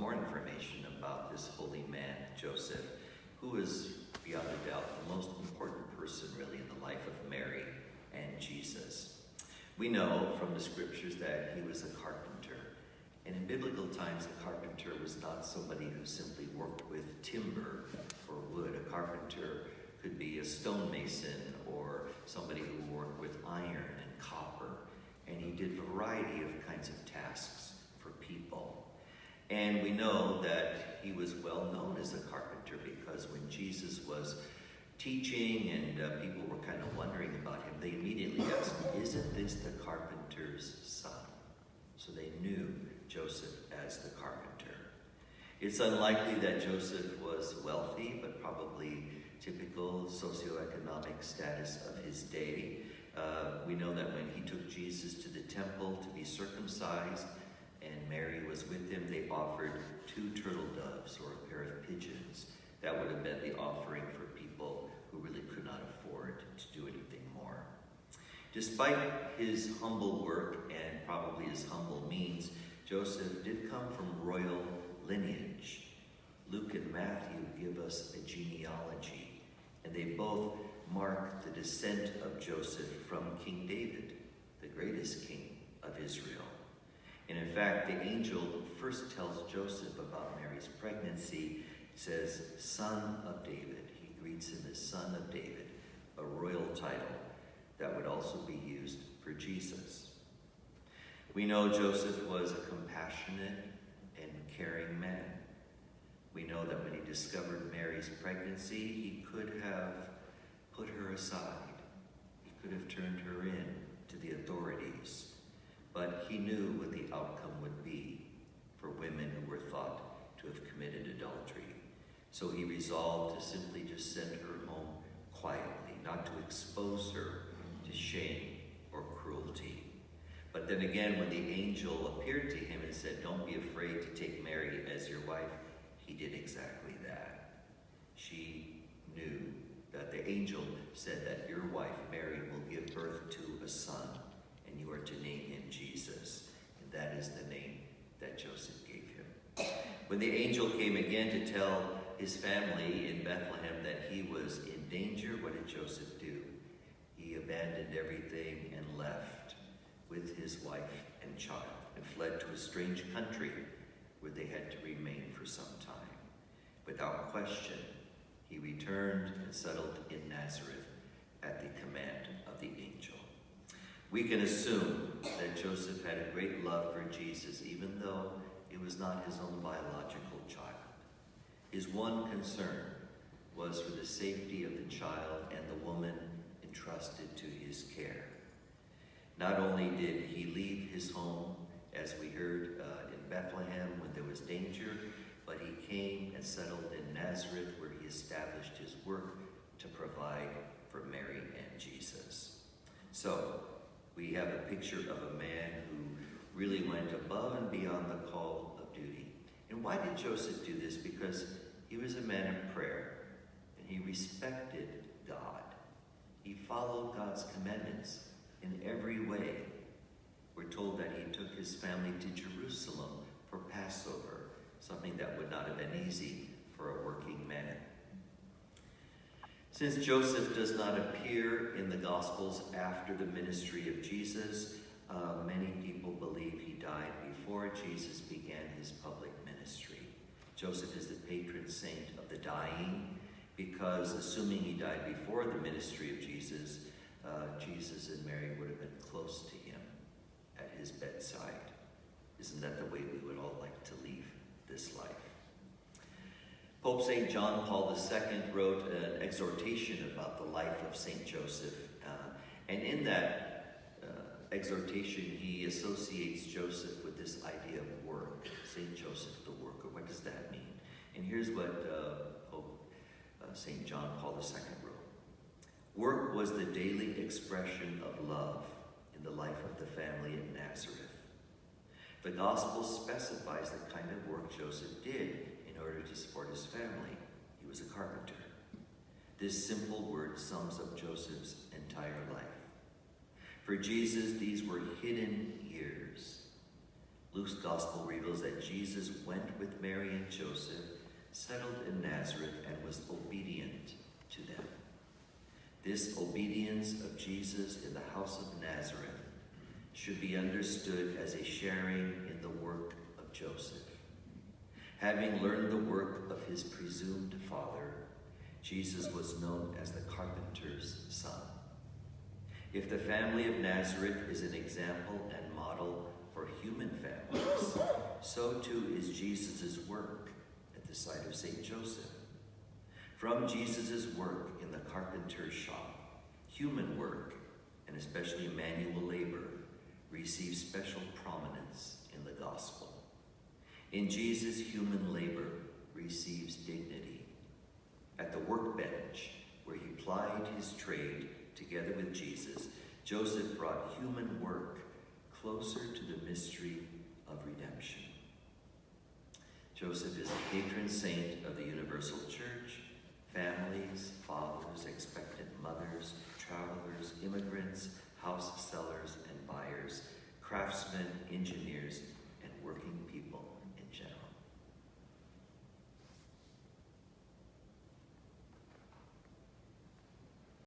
more information about this holy man, Joseph, who is, beyond a doubt, the most important person really in the life of Mary and Jesus. We know from the scriptures that he was a carpenter. And in biblical times, a carpenter was not somebody who simply worked with timber or wood. A carpenter could be a stonemason or somebody who worked with iron and copper. And he did a variety of kinds of tasks for people. And we know that he was well known as a carpenter because when Jesus was teaching and people were kind of wondering about him, they immediately asked, "Isn't this the carpenter's son?" So they knew Joseph as the carpenter. It's unlikely that Joseph was wealthy, but probably typical socioeconomic status of his day. We know that when he took Jesus to the temple to be circumcised and Mary was with him, they offered 2 turtle doves or a pair of pigeons. That would have been the offering for people who really could not afford to do anything more. Despite his humble work and probably his humble means, Joseph did come from royal lineage. Luke and Matthew give us a genealogy, and they both mark the descent of Joseph from King David, the greatest king of Israel. And in fact, the angel first tells Joseph about Mary's pregnancy, says, "Son of David." He greets him as Son of David, a royal title that would also be used for Jesus. We know Joseph was a compassionate and caring man. We know that when he discovered Mary's pregnancy, he could have put her aside. He could have turned her in to the authorities. But he knew what the outcome would be for women who were thought to have committed adultery. So he resolved to simply just send her home quietly, not to expose her to shame or cruelty. But then again, when the angel appeared to him and said, "Don't be afraid to take Mary as your wife," he did exactly that. She knew that the angel said that your wife, Mary, will give birth to a son, and you are to name him Jesus. And that is the name that Joseph gave him. When the angel came again to tell his family in Bethlehem that he was in danger, what did Joseph do? He abandoned everything and left with his wife and child and fled to a strange country where they had to remain for some time. Without question, he returned and settled in Nazareth at the command of the angel. We can assume that Joseph had a great love for Jesus, even though it was not his own biological child. His one concern was for the safety of the child and the woman entrusted to his care. Not only did he leave his home, as we heard in Bethlehem when there was danger, but he came and settled in Nazareth, where he established his work to provide for Mary and Jesus. So we have a picture of a man who really went above and beyond the call of duty. And why did Joseph do this? Because he was a man of prayer, and he respected God. He followed God's commandments in every way. We're told that he took his family to Jerusalem for Passover, something that would not have been easy for a working man. Since Joseph does not appear in the Gospels after the ministry of Jesus, many people believe he died before Jesus began his public ministry. Joseph is the patron saint of the dying because, assuming he died before the ministry of Jesus, Jesus and Mary would have been close to him at his bedside. Isn't that the way we would all like to leave this life? Pope St. John Paul II wrote an exhortation about the life of St. Joseph. And in that exhortation, he associates Joseph with this idea of work. St. Joseph the worker. What does that mean? And here's what Pope St. John Paul II wrote. Work was the daily expression of love in the life of the family at Nazareth. The gospel specifies the kind of work Joseph did in order to support his family. He was a carpenter. This simple word sums up Joseph's entire life. For Jesus, these were hidden years. Luke's gospel reveals that Jesus went with Mary and Joseph, settled in Nazareth, and was obedient to them. This obedience of Jesus in the house of Nazareth should be understood as a sharing in the work of Joseph. Having learned the work of his presumed father, Jesus was known as the carpenter's son. If the family of Nazareth is an example and model for human families, so too is Jesus' work at the side of St. Joseph. From Jesus' work in the carpenter's shop, human work, and especially manual labor, receives special prominence in the gospel. In Jesus, human labor receives dignity. At the workbench, where he plied his trade together with Jesus, Joseph brought human work closer to the mystery of redemption. Joseph is the patron saint of the universal church, families, fathers, expectant mothers, travelers, immigrants, house sellers and buyers, craftsmen, engineers, and working people.